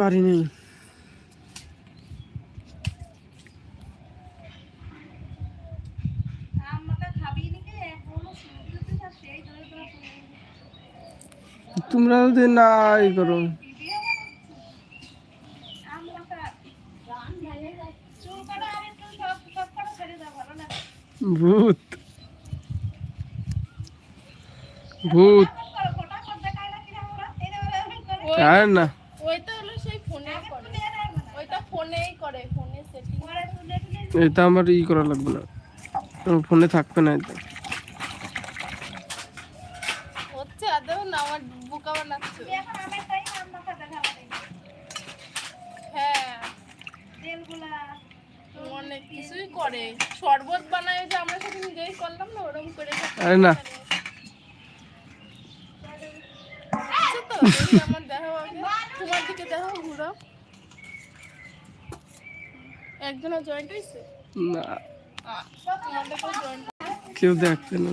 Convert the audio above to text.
পারিনি। তোমরা যদি না ই করো ভূত ভূত আর না ওইটা হলো সেই ফোনে করে, ওইটা ফোনেই করে, ফোনে সেটিং করে। এটা আমার ই করা লাগবে না, আমার ফোনে থাকবে না এটা। হচ্ছে আদৌ না আমার বোকা বানাচ্ছে। হ্যাঁ অনেক কিছুই করে, শরবত বানায় যে আমরা সেদিন নিজেই করলাম না, ওরকম করে আরে না তো দেখি আমার দেখো আগে, তোমার দিকে দেখো ঘুরো, একজনের জয়েন্ট হয়েছে না তোমাদেরকেও জয়েন্ট কেউ দেখতে না